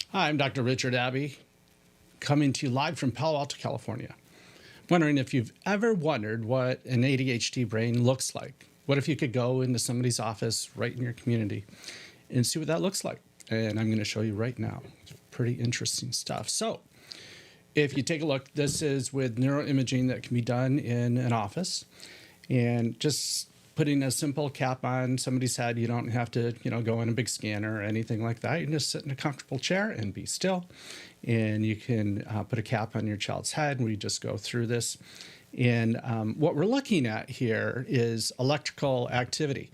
Hi, I'm Dr. Richard Abbey, coming to you live from Palo Alto, California. Wondering if you've ever wondered what an ADHD brain looks like. What if you could go into somebody's office right in your community and see what that looks like? And I'm going to show you right now. It's pretty interesting stuff. So if you take a look, this is with neuroimaging that can be done in an office. And just putting a simple cap on somebody's head. You don't have to, go in a big scanner or anything like that. You can just sit in a comfortable chair and be still. And you can put a cap on your child's head. We just go through this. And what we're looking at here is electrical activity.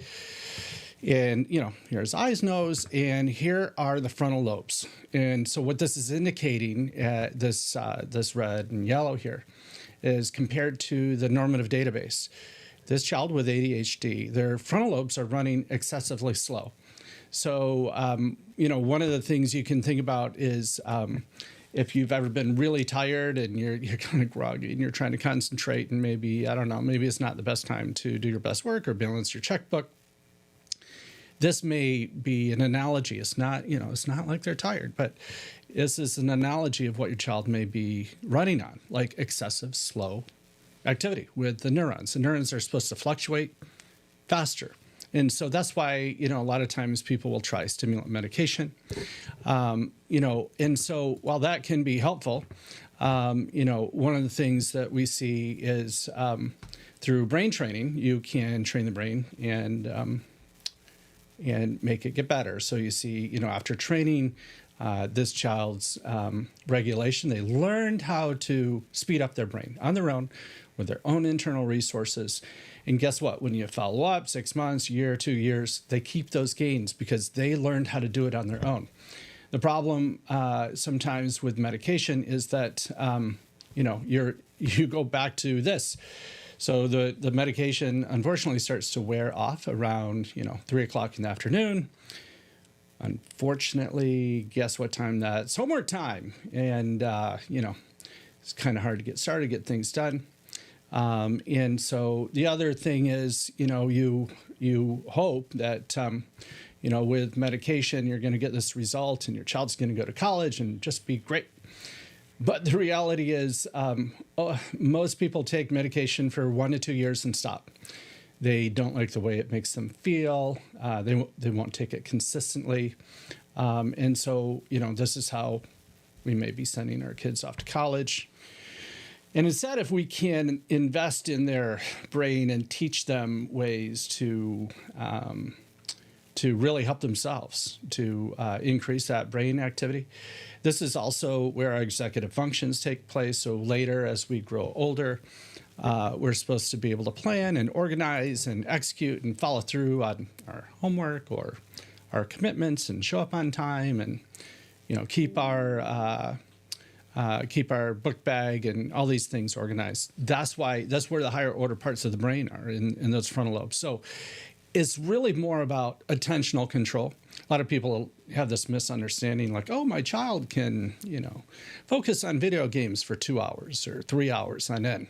And, here's eyes, nose, and here are the frontal lobes. And so what this is indicating, this red and yellow here, is compared to the normative database. This child with ADHD, their frontal lobes are running excessively slow. So, one of the things you can think about is if you've ever been really tired and you're kind of groggy and you're trying to concentrate and maybe it's not the best time to do your best work or balance your checkbook. This may be an analogy. It's not like they're tired, but this is an analogy of what your child may be running on, like excessive slow activity with the neurons. The neurons are supposed to fluctuate faster. And so that's why, a lot of times people will try stimulant medication. And so while that can be helpful, one of the things that we see is through brain training, you can train the brain and make it get better. So you see, after training this child's regulation, they learned how to speed up their brain on their own with their own internal resources. And guess what? When you follow up 6 months, year, 2 years, they keep those gains because they learned how to do it on their own. The problem sometimes with medication is that, you go back to this. So the medication unfortunately starts to wear off around, 3 o'clock in the afternoon. Unfortunately, guess what time that's homework time. And, it's kind of hard to get started, get things done. And so the other thing is, you hope that, with medication, you're going to get this result and your child's going to go to college and just be great. But the reality is most people take medication for 1 to 2 years and stop. They don't like the way it makes them feel. They won't take it consistently. And so, this is how we may be sending our kids off to college. And instead, if we can invest in their brain and teach them ways to really help themselves, to increase that brain activity. This is also where our executive functions take place. So later, as we grow older, we're supposed to be able to plan and organize and execute and follow through on our homework or our commitments and show up on time and, keep our book bag and all these things organized. That's where the higher order parts of the brain are in those frontal lobes. So it's really more about attentional control. A lot of people have this misunderstanding like, oh, my child can, focus on video games for 2 hours or 3 hours on end.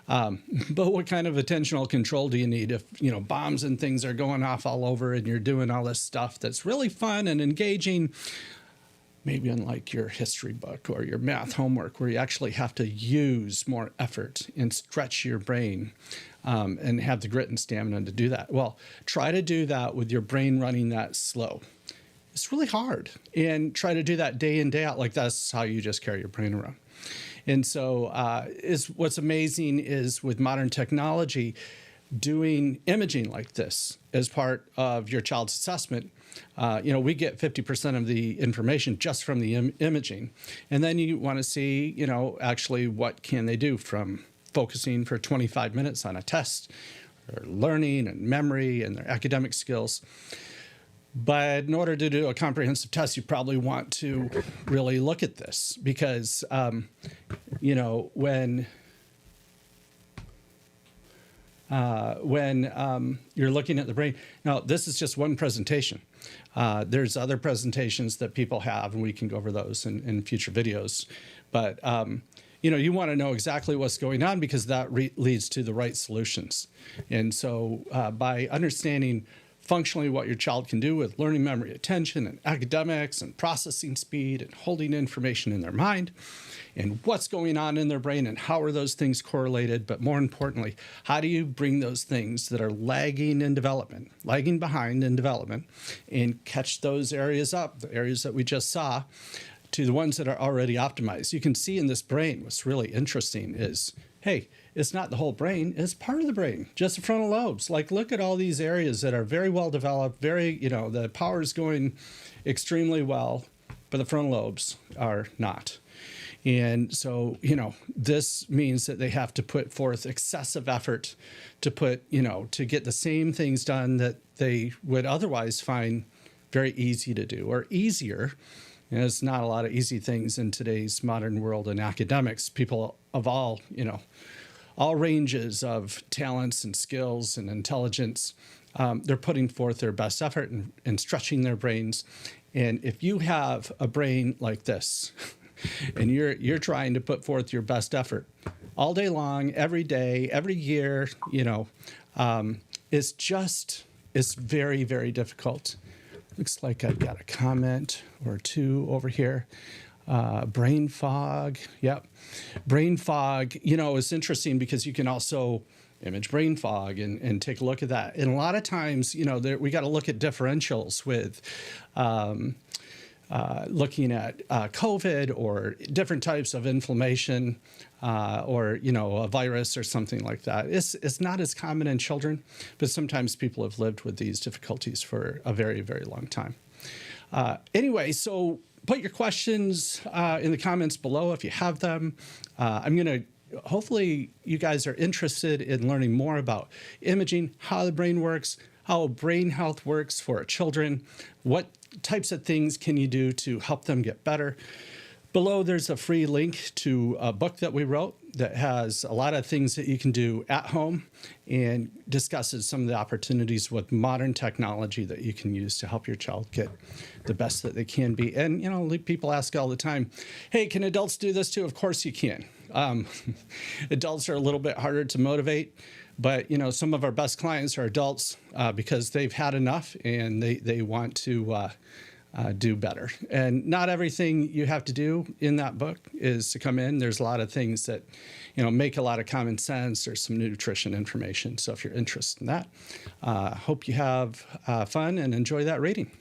But what kind of attentional control do you need if, bombs and things are going off all over and you're doing all this stuff that's really fun and engaging? Maybe unlike your history book or your math homework, where you actually have to use more effort and stretch your brain and have the grit and stamina to do that. Well, try to do that with your brain running that slow. It's really hard. And try to do that day in, day out, like that's how you just carry your brain around. And so what's amazing is with modern technology, doing imaging like this as part of your child's assessment, we get 50% of the information just from the imaging. And then you want to see, actually what can they do from focusing for 25 minutes on a test, or learning and memory and their academic skills. But in order to do a comprehensive test, you probably want to really look at this because, when you're looking at the brain. Now, this is just one presentation. There's other presentations that people have, and we can go over those in future videos. But, you want to know exactly what's going on because that leads to the right solutions. And so by understanding functionally what your child can do with learning, memory, attention, and academics, and processing speed, and holding information in their mind, and what's going on in their brain, and how are those things correlated. But more importantly, how do you bring those things that are lagging in development, lagging behind in development, and catch those areas up, the areas that we just saw, to the ones that are already optimized. You can see in this brain, what's really interesting is, hey, it's not the whole brain, it's part of the brain, just the frontal lobes. Like, look at all these areas that are very well developed, the power is going extremely well, but the frontal lobes are not. And so, this means that they have to put forth excessive effort to to get the same things done that they would otherwise find very easy to do, or easier. And there's not a lot of easy things in today's modern world in academics. People of all ranges of talents and skills and intelligence, they're putting forth their best effort and stretching their brains. And if you have a brain like this, and you're trying to put forth your best effort all day long, every day, every year, it's very, very difficult. Looks like I've got a comment or two over here. Brain fog. Yep. Brain fog, is interesting because you can also image brain fog and take a look at that. And a lot of times, we got to look at differentials with looking at COVID or different types of inflammation or, a virus or something like that. It's not as common in children, but sometimes people have lived with these difficulties for a very, very long time. Anyway, so put your questions in the comments below if you have them. Hopefully you guys are interested in learning more about imaging, how the brain works, how brain health works for children, what types of things can you do to help them get better. Below, there's a free link to a book that we wrote that has a lot of things that you can do at home and discusses some of the opportunities with modern technology that you can use to help your child get the best that they can be. And, people ask all the time, hey, can adults do this too? Of course you can. Adults are a little bit harder to motivate, but, some of our best clients are adults because they've had enough and they want to do better. And not everything you have to do in that book is to come in. There's a lot of things that, make a lot of common sense. There's some nutrition information. So if you're interested in that, hope you have fun and enjoy that reading.